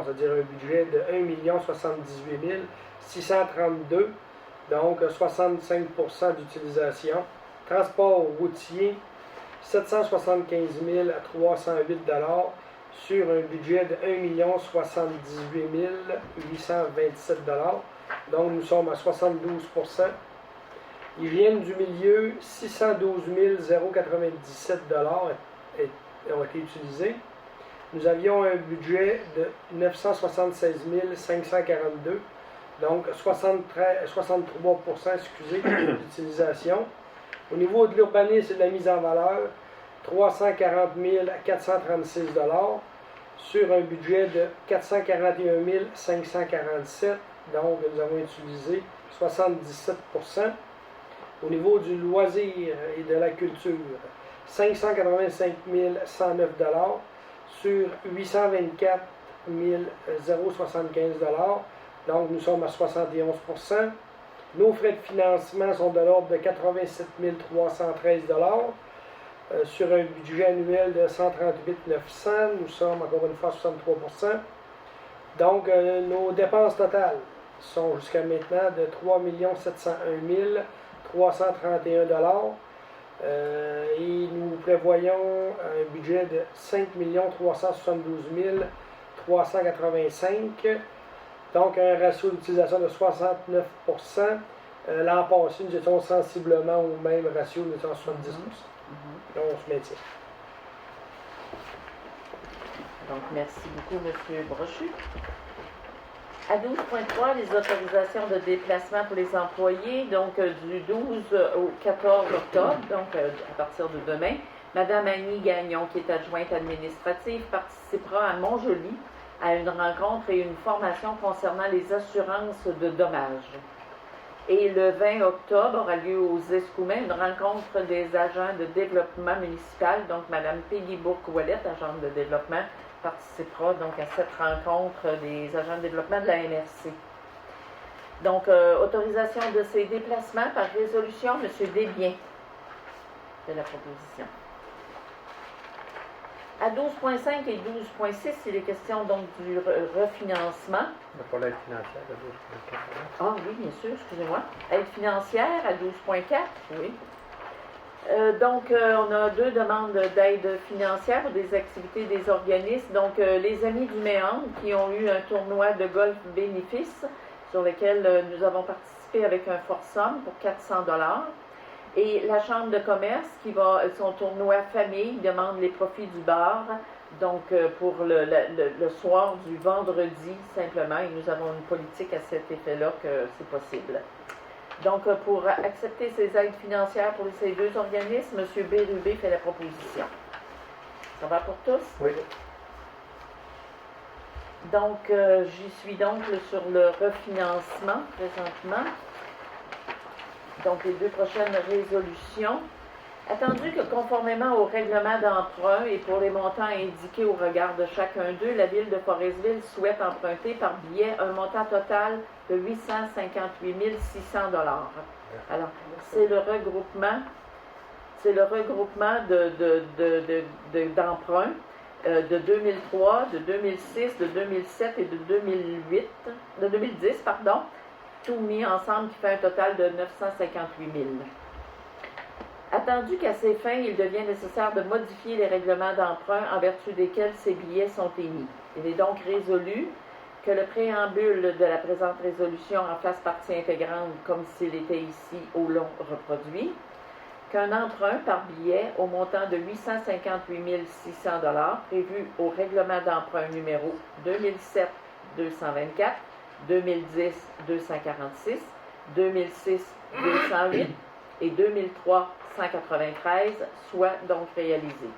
c'est-à-dire un budget de 1 078 632, donc 65 % d'utilisation. Transport routier, 775 308 $ sur un budget de 1 078 827 $. Donc, nous sommes à 72 %. Hygiène du milieu, 612 097 $ ont été utilisés. Nous avions un budget de 976 542, donc 63 % d'utilisation. Au niveau de l'urbanisme et de la mise en valeur, 340 436 $ sur un budget de 441 547, donc nous avons utilisé 77 %. Au niveau du loisir et de la culture, 585 109 $ sur 824 075 $, donc nous sommes à 71 %. Nos frais de financement sont de l'ordre de 87 313 $ sur un budget annuel de 138 900, nous sommes encore une fois à 63 %. Donc, nos dépenses totales sont jusqu'à maintenant de 3 701 331 $. Et nous prévoyons un budget de 5 372 385, donc un ratio d'utilisation de 69 %. L'an passé, nous étions sensiblement au même ratio, nous étions à 70 %. Donc, on se maintient.
Donc, merci beaucoup, M. Brochu. À 12.3, les autorisations de déplacement pour les employés, donc du 12 au 14 octobre, donc à partir de demain. Madame Annie Gagnon, qui est adjointe administrative, participera à Montjoly à une rencontre et une formation concernant les assurances de dommages. Et le 20 octobre aura lieu aux Escoumins une rencontre des agents de développement municipal. Donc, Mme Peggy Bourque-Ouellette, agente de développement, participera donc à cette rencontre des agents de développement de la MRC. Donc, autorisation de ces déplacements par résolution, M. Desbiens de la proposition. À 12.5 et 12.6, il est question donc du refinancement.
Pour l'aide financière de 12.4.
Ah oui, bien sûr, excusez-moi. Aide financière à 12.4, oui. On a 2 demandes d'aide financière pour des activités des organismes. Donc, les Amis du Méandre qui ont eu un tournoi de golf bénéfice sur lequel nous avons participé avec un fort somme pour 400 $. Et la Chambre de commerce qui va, son tournoi famille, demande les profits du bar, donc pour le soir du vendredi simplement, et nous avons une politique à cet effet-là que c'est possible. Donc pour accepter ces aides financières pour ces 2 organismes, M. Bérubé fait la proposition. Ça va pour tous?
Oui.
Donc j'y suis donc sur le refinancement présentement. Donc, les 2 prochaines résolutions. Attendu que conformément au règlement d'emprunt et pour les montants indiqués au regard de chacun d'eux, la Ville de Forestville souhaite emprunter par billet un montant total de 858 600 $. Alors, c'est le regroupement d'emprunts de 2003, de 2006, de 2007 et de 2010, tout mis ensemble qui fait un total de 958 000. Attendu qu'à ces fins, il devient nécessaire de modifier les règlements d'emprunt en vertu desquels ces billets sont émis. Il est donc résolu que le préambule de la présente résolution en fasse partie intégrante comme s'il était ici au long reproduit, qu'un emprunt par billet au montant de 858 600 $ prévu au règlement d'emprunt numéro 2007-224, 2010-246, 2006-208 et 2003-193 soit donc réalisé.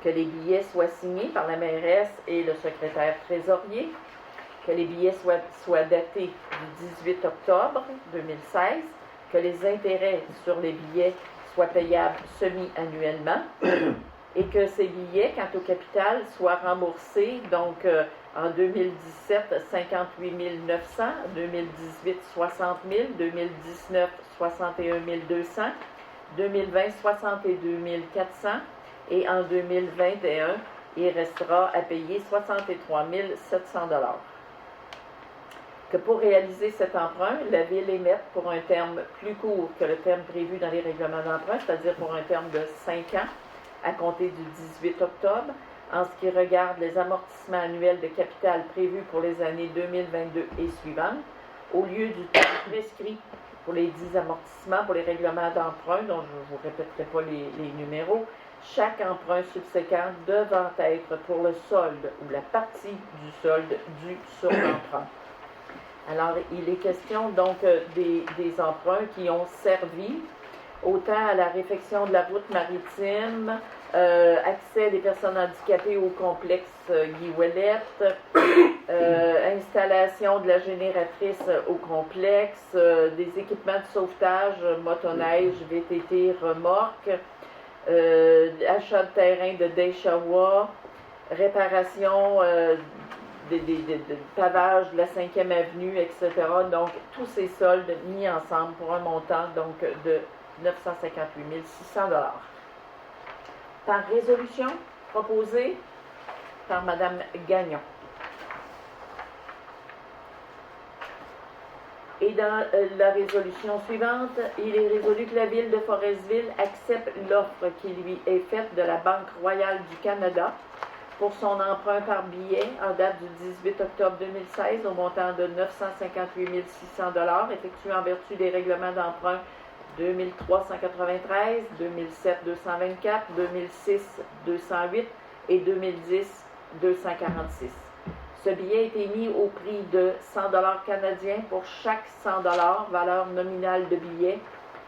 Que les billets soient signés par la mairesse et le secrétaire trésorier, que les billets soient datés du 18 octobre 2016, que les intérêts sur les billets soient payables semi-annuellement et que ces billets, quant au capital, soient remboursés donc en 2017, 58 900, 2018, 60 000, 2019, 61 200, 2020, 62 400 et en 2021, il restera à payer 63 700 $. Que pour réaliser cet emprunt, la Ville émette pour un terme plus court que le terme prévu dans les règlements d'emprunt, c'est-à-dire pour un terme de 5 ans, à compter du 18 octobre, en ce qui regarde les amortissements annuels de capital prévus pour les années 2022 et suivantes, au lieu du temps prescrit pour les 10 amortissements pour les règlements d'emprunt, dont je ne vous répéterai pas les numéros, chaque emprunt subséquent devant être pour le solde ou la partie du solde dû sur l'emprunt. Alors, il est question donc des emprunts qui ont servi autant à la réfection de la route maritime, accès des personnes handicapées au complexe Guy Ouellette, installation de la génératrice au complexe, des équipements de sauvetage, motoneige, VTT, remorque, achat de terrain de Deishawa, réparation de pavage de la 5e avenue, etc. Donc, tous ces soldes mis ensemble pour un montant donc de 958 600 $. Par résolution proposée par Mme Gagnon. Et dans la résolution suivante, il est résolu que la Ville de Forestville accepte l'offre qui lui est faite de la Banque royale du Canada pour son emprunt par billet en date du 18 octobre 2016 au montant de 958 600 $ effectué en vertu des règlements d'emprunt 2393, 2007 224, 2006 208 et 2010 246. Ce billet a été mis au prix de 100 $ canadiens pour chaque 100 $, valeur nominale de billet,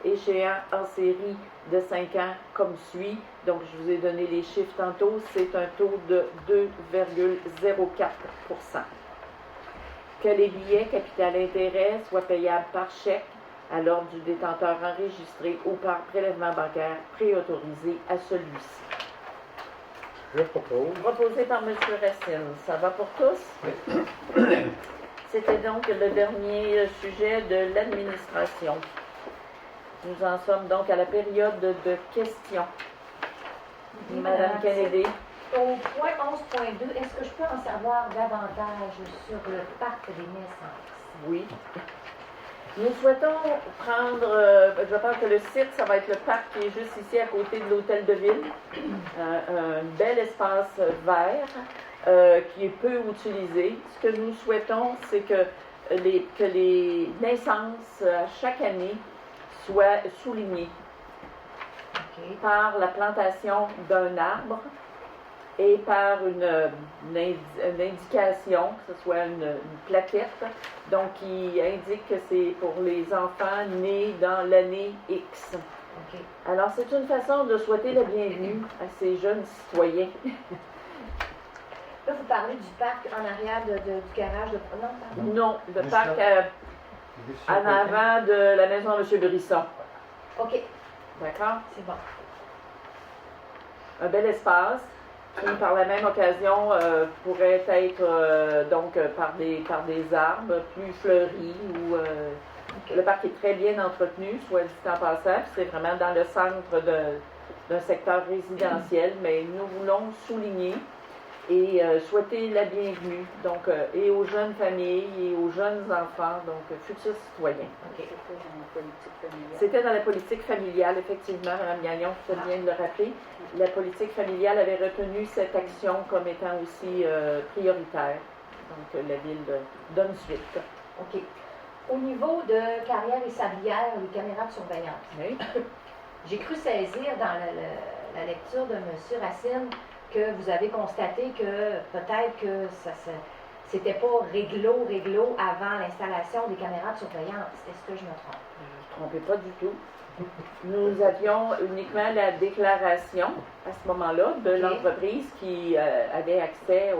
échéant en série de 5 ans comme suit. Donc, je vous ai donné les chiffres tantôt. C'est un taux de 2,04 %. Que les billets capital intérêt soient payables par chèque à l'ordre du détenteur enregistré ou par prélèvement bancaire préautorisé à celui-ci.
Je propose.
Proposé par M. Racine. Ça va pour tous? C'était donc le dernier sujet de l'administration. Nous en sommes donc à la période de questions. Madame Kennedy.
Au point 11.2, est-ce que je peux en savoir davantage sur le parc des naissances?
Oui. Nous souhaitons prendre, je pense que le site, ça va être le parc qui est juste ici à côté de l'hôtel de ville. Un bel espace vert qui est peu utilisé. Ce que nous souhaitons, c'est que les naissances à chaque année soient soulignées par la plantation d'un arbre et par une indication, que ce soit une plaquette, donc qui indique que c'est pour les enfants nés dans l'année X. Alors, c'est une façon de souhaiter la bienvenue à ces jeunes citoyens.
Là, vous parlez du parc en arrière du garage de... Non, pardon.
Non, le parc en avant de la maison de M. Brisson.
OK,
D'accord?
c'est bon.
Un bel espace qui, par la même occasion, pourrait être par des arbres plus fleuris ou le parc est très bien entretenu, soit dit en passant, puis c'est vraiment dans le centre d'un secteur résidentiel, mais nous voulons souligner et souhaiter la bienvenue donc et aux jeunes familles et aux jeunes enfants, donc futurs citoyens. C'était dans la politique familiale, effectivement, Mme Gagnon, vous faites bien de le rappeler. La politique familiale avait retenu cette action comme étant aussi prioritaire. Donc, la ville donne suite.
OK. Au niveau de Carrière et Sablière, les caméras de surveillance,
Oui.
j'ai cru saisir dans la lecture de M. Racine que vous avez constaté que peut-être que c'était pas réglo avant l'installation des caméras de surveillance. Est-ce que je me trompe?
Ne vous trompez pas du tout. Nous avions uniquement la déclaration à ce moment-là de l'entreprise qui avait accès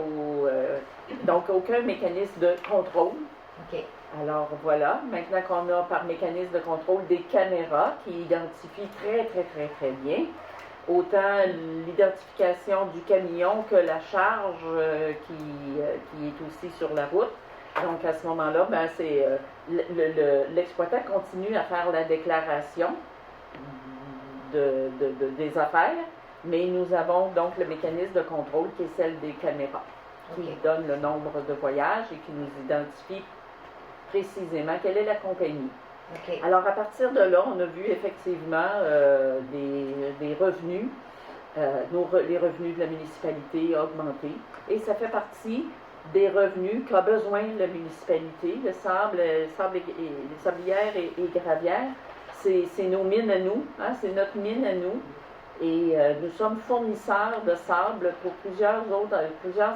donc aucun mécanisme de contrôle.
OK.
Alors voilà, maintenant qu'on a par mécanisme de contrôle des caméras qui identifient très bien autant l'identification du camion que la charge qui est aussi sur la route. Donc à ce moment-là, ben, l'exploitant continue à faire la déclaration des affaires, mais nous avons donc le mécanisme de contrôle qui est celle des caméras, qui donne le nombre de voyages et qui nous identifie précisément quelle est la compagnie.
Okay.
Alors, à partir de là, on a vu effectivement des revenus, les revenus de la municipalité augmenter, et ça fait partie des revenus qu'a besoin la municipalité. Le sable, les sablières et gravières, c'est nos mines à nous, hein, c'est notre mine à nous, et nous sommes fournisseurs de sable pour plusieurs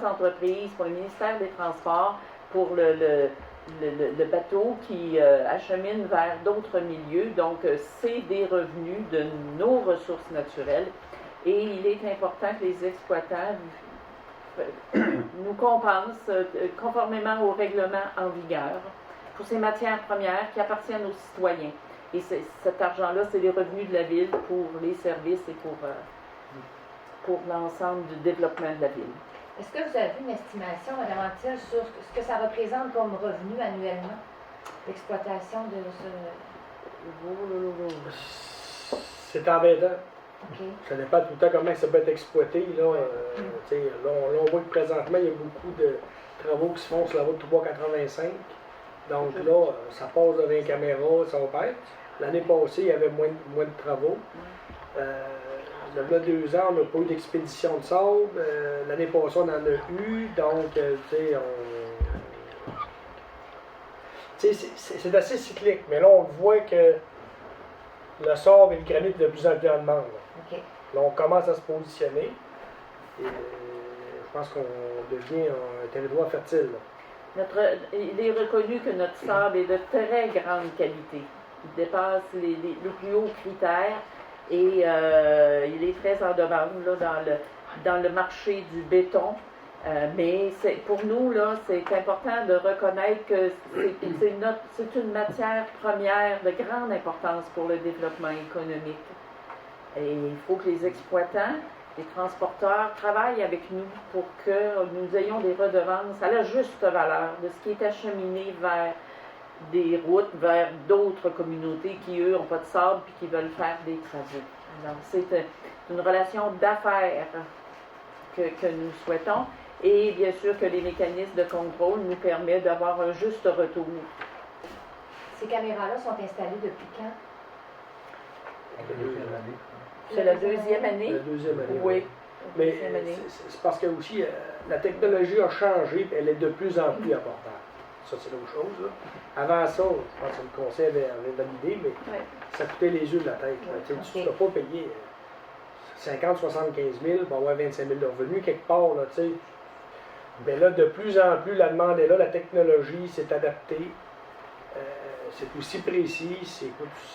entreprises, pour le ministère des Transports, pour le bateau qui achemine vers d'autres milieux. Donc, c'est des revenus de nos ressources naturelles. Et il est important que les exploitants nous compensent conformément au règlement en vigueur pour ces matières premières qui appartiennent aux citoyens. Et cet argent-là, c'est les revenus de la ville pour les services et pour l'ensemble du développement de la ville.
Est-ce que vous avez une estimation, Mme Antil, sur ce que ça représente comme revenu annuellement, l'exploitation de ce...
C'est embêtant.
OK.
Ça dépend tout le temps comment ça peut être exploité. Là, on voit que présentement, il y a beaucoup de travaux qui se font sur la route 385. Donc là, ça passe de 20 caméras, ça opère. L'année passée, il y avait moins de travaux. Il y a 2 ans, on n'a pas eu d'expédition de sable. L'année passée, on en a eu. Donc, c'est assez cyclique. Mais là, on voit que le sable et le granit de plus en plus en demande.
OK.
Là, on commence à se positionner. Et, je je pense qu'on devient un territoire fertile. Là.
Il est reconnu que notre sable est de très grande qualité. Il dépasse les plus hauts critères et il est très en demande là, dans le marché du béton. Mais pour nous, là, c'est important de reconnaître que c'est une matière première de grande importance pour le développement économique. Et il faut que les exploitants, les transporteurs travaillent avec nous pour que nous ayons des redevances à la juste valeur de ce qui est acheminé vers des routes, vers d'autres communautés qui, eux, n'ont pas de sable et qui veulent faire des travaux. Alors, c'est une relation d'affaires que nous souhaitons. Et bien sûr que les mécanismes de contrôle nous permettent d'avoir un juste retour.
Ces caméras-là sont installées depuis quand?
C'est la deuxième année?
La deuxième année.
Oui.
Mais
Deuxième année.
c'est parce que aussi, la technologie a changé, puis elle est de plus en plus importante. Ça, c'est l'autre chose. Là. Avant ça, je pense que le conseil avait validé, mais
Ouais.
ça coûtait les yeux de la tête. Là. Tu sais, tu ne peux pas payer 50-75 000 pour avoir 25 000 de revenus quelque part. Là, tu sais. Mais là, de plus en plus, la demande est là, la technologie s'est adaptée. C'est aussi précis,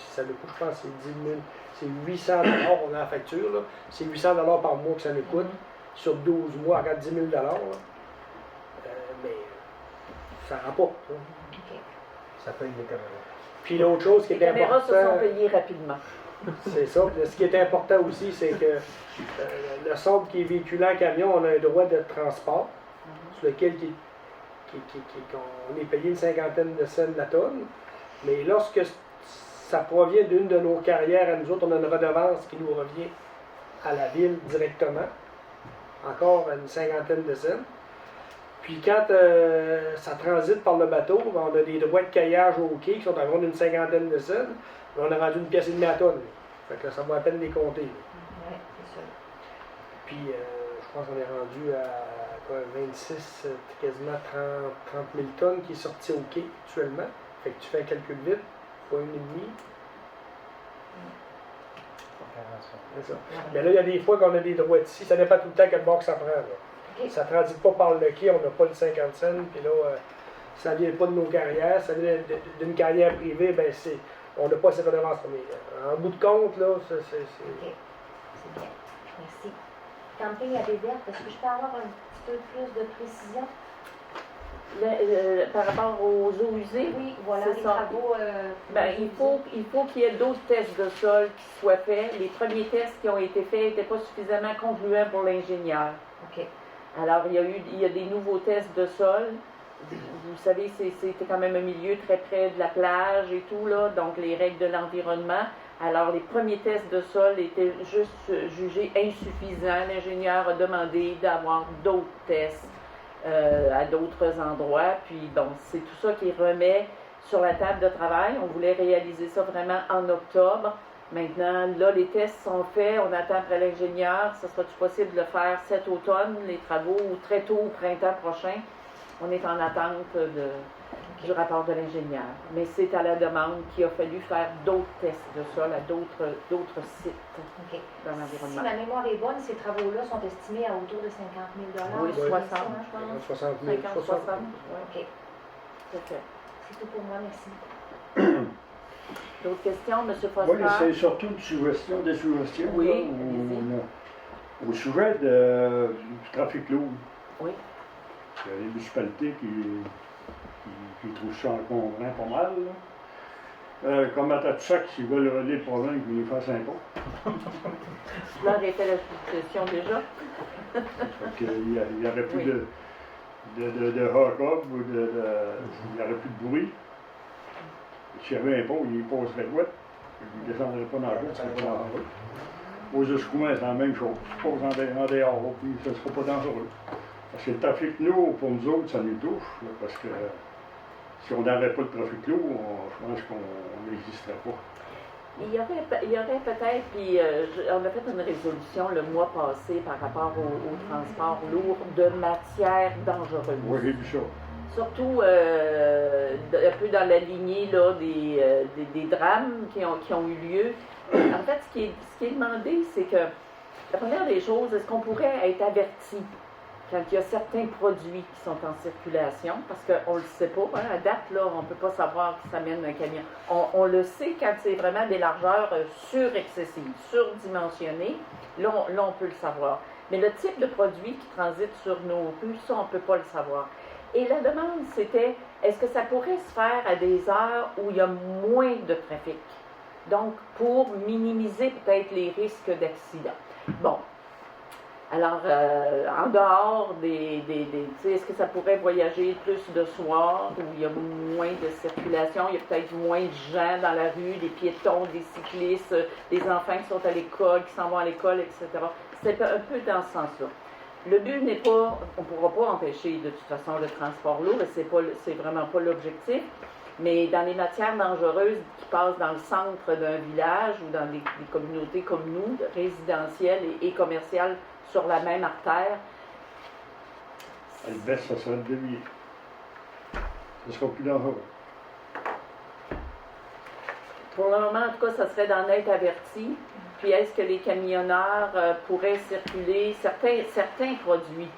ça nous coûte, je pense, c'est 10 000, c'est 800 on a la facture, là. C'est 800 par mois que ça nous coûte. Sur 12 mois, regarde 10 000 là. Mais ça rapporte. Là.
OK.
Ça paye les caméras.
Puis l'autre chose qui
Les
est
caméras
important,
se sont payées rapidement.
c'est ça. Ce qui est important aussi, c'est que le sable qui est véhiculé en camion, on a un droit de transport, sur lequel on est payé une cinquantaine de cents de la tonne. Mais lorsque ça provient d'une de nos carrières à nous autres, on a une redevance qui nous revient à la ville directement, encore une cinquantaine de cents. Puis quand ça transite par le bateau, ben, on a des droits de caillage au quai qui sont environ d'une cinquantaine de cents. On a rendu une pièce et demie à tonne. Fait que là, ça vaut à peine les compter.
Oui, c'est ça.
Puis je pense qu'on est rendu à quoi, 26, quasiment 30 000 tonnes qui est sorti au quai actuellement. Fait que tu fais un calcul vite, fois 1,5. C'est ça. Mais là, il y a des fois qu'on a des droits ici. Ça dépend tout le temps quel bord que ça prend. Là.
OK.
Ça ne transite pas par le quai, on n'a pas le 50 cents. Puis là, ça ne vient pas de nos carrières, ça vient d'une carrière privée. Ben on n'a pas cette redevance. Mais en bout de compte, là, c'est.
OK. C'est bien. Merci. Camping à Béverte, est-ce que je peux avoir un petit peu plus de précision?
Par rapport aux eaux usées,
Oui, voilà,
c'est
les
ça.
travaux.
Il faut qu'il y ait d'autres tests de sol qui soient faits. Les premiers tests qui ont été faits n'étaient pas suffisamment concluants pour l'ingénieur.
OK.
Alors, il y a des nouveaux tests de sol. Vous savez, c'était quand même un milieu très près de la plage et tout, là, donc les règles de l'environnement. Alors, les premiers tests de sol étaient juste jugés insuffisants. L'ingénieur a demandé d'avoir d'autres tests à d'autres endroits. Puis, bon, c'est tout ça qui remet sur la table de travail. On voulait réaliser ça vraiment en octobre. Maintenant, là, les tests sont faits. On attend après l'ingénieur. Ça sera-tu possible de le faire cet automne, les travaux, ou très tôt au printemps prochain? On est en attente du rapport de l'ingénieur. Mais c'est à la demande qu'il a fallu faire d'autres tests de sol à d'autres sites
OK.
dans
Si
l'environnement.
ma mémoire est bonne, ces travaux-là sont estimés à autour de 50 000
Oui,
c'est
60,
ça, hein?
je pense.
60 000.
50, 60. Oui,
OK.
tout à fait.
C'est tout pour moi, merci.
D'autres questions, M. Foster?
Oui, c'est surtout des suggestions
Oui,
là,
allez-y.
au sujet du trafic lourd.
Oui.
Il y a les municipalités qui trouvent ça encombrant pas mal. Là. Comme à Tatussac, s'ils veulent régler le problème, qu'ils nous fassent un pont.
Je leur ai fait la suggestion déjà.
Fait qu'il n'y aurait plus de hawk-up, ou il n'y aurait plus de bruit. S'il y avait un pont, il passerait de ouette. Il ne descendrait pas dans la route, il ne serait pas dans la route. Aux Escoumins, c'est la même chose. Il passe en dehors, puis ce ne sera pas dangereux. Parce que le trafic lourd, pour nous autres, ça nous touche. Là, parce que si on n'avait pas le trafic lourd, je pense qu'on n'existerait pas.
Il y aurait peut-être, puis on a fait une résolution le mois passé par rapport au transport lourd de matières dangereuses.
Moi, j'ai vu ça.
Surtout un peu dans la lignée là, des drames qui ont eu lieu. En fait, ce qui est demandé, c'est que la première des choses, est-ce qu'on pourrait être averti quand il y a certains produits qui sont en circulation, parce qu'on ne le sait pas, hein, à date, là, on ne peut pas savoir qui s'amène un camion. On le sait quand c'est vraiment des largeurs surexcessives, surdimensionnées, là, on peut le savoir. Mais le type de produit qui transite sur nos rues, ça, on ne peut pas le savoir. Et la demande, c'était, est-ce que ça pourrait se faire à des heures où il y a moins de trafic? Donc, pour minimiser peut-être les risques d'accident. Bon. Alors, en dehors tu sais, est-ce que ça pourrait voyager plus de soir, où il y a moins de circulation, il y a peut-être moins de gens dans la rue, des piétons, des cyclistes, des enfants qui sont à l'école, qui s'en vont à l'école, etc. C'est un peu dans ce sens-là. Le but n'est pas, on ne pourra pas empêcher de toute façon le transport lourd, c'est vraiment pas l'objectif, mais dans les matières dangereuses qui passent dans le centre d'un village ou dans des communautés comme nous, résidentielles et commerciales sur la même artère.
Elle baisse, ça sera dévié. Ce sera plus dangereux.
Pour le moment, en tout cas, ça serait d'en être averti. Puis est-ce que les camionneurs pourraient circuler, certains produits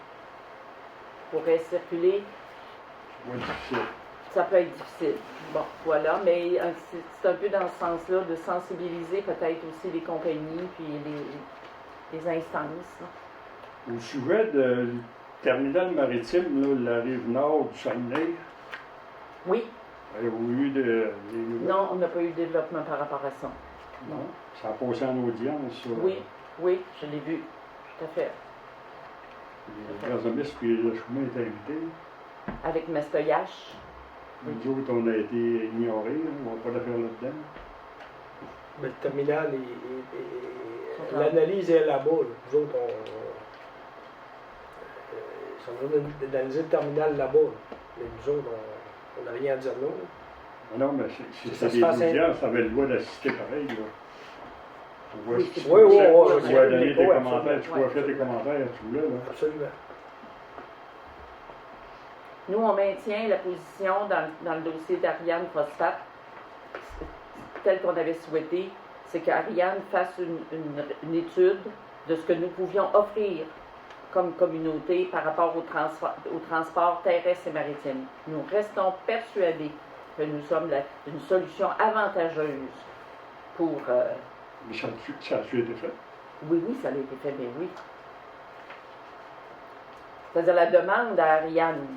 pourraient circuler?
Oui, difficile.
Ça peut être difficile. Bon, voilà, mais c'est un peu dans ce sens-là de sensibiliser peut-être aussi les compagnies puis les instances.
Au sujet du terminal maritime, la rive nord du Saguenay,
Oui,
avez-vous eu des nouvelles?
non, on n'a pas eu de développement par rapport à ça.
Non. Ça a passé en audience sur
Oui, oui, je l'ai vu, tout à fait.
les Brazomis puis le chemin est invité.
Avec Mestoyache.
Nous autres, on a été ignorés, on va pas le faire là-dedans.
Mais le terminal, l'analyse est là-bas. Là. Nous autres, ils sont en train d'analyser le terminal là-bas. Là. Mais nous autres, on n'a rien à dire non.
Non, mais si
Ça
c'est
se
des
passe
audiences, ça avait le droit d'assister pareil. Là. On voit
Oui,
ce qui se
oui,
passait.
oui,
Tu pourrais
oui,
donner
oui,
tes
oui,
commentaires, tu pourrais
absolument.
faire tes commentaires, tu voulais. Là.
Absolument.
Nous, on maintient la position dans le dossier d'Ariane Phosphate, tel qu'on avait souhaité, c'est qu'Ariane fasse une étude de ce que nous pouvions offrir comme communauté par rapport au transport terrestre et maritime. Nous restons persuadés que nous sommes une solution avantageuse pour...
Mais ça a-tu été fait?
oui, ça a été fait, mais oui. C'est-à-dire la demande à Ariane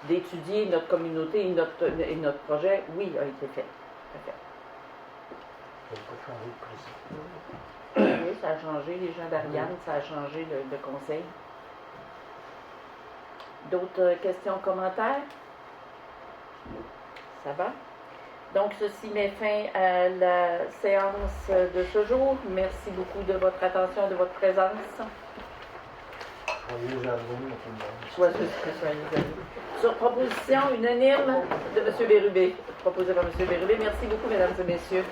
d'étudier notre communauté et notre projet, oui, a été fait. Oui, ça a changé, les gens d'Ariane, ça a changé le conseil. D'autres questions, commentaires? Ça va? Donc, ceci met fin à la séance de ce jour. Merci beaucoup de votre attention, de votre présence.
Joyeux Halloween à tout le monde.
Soyez. Sur proposition unanime de M. Bérubé, proposé par M. Bérubé. Merci beaucoup, mesdames et messieurs.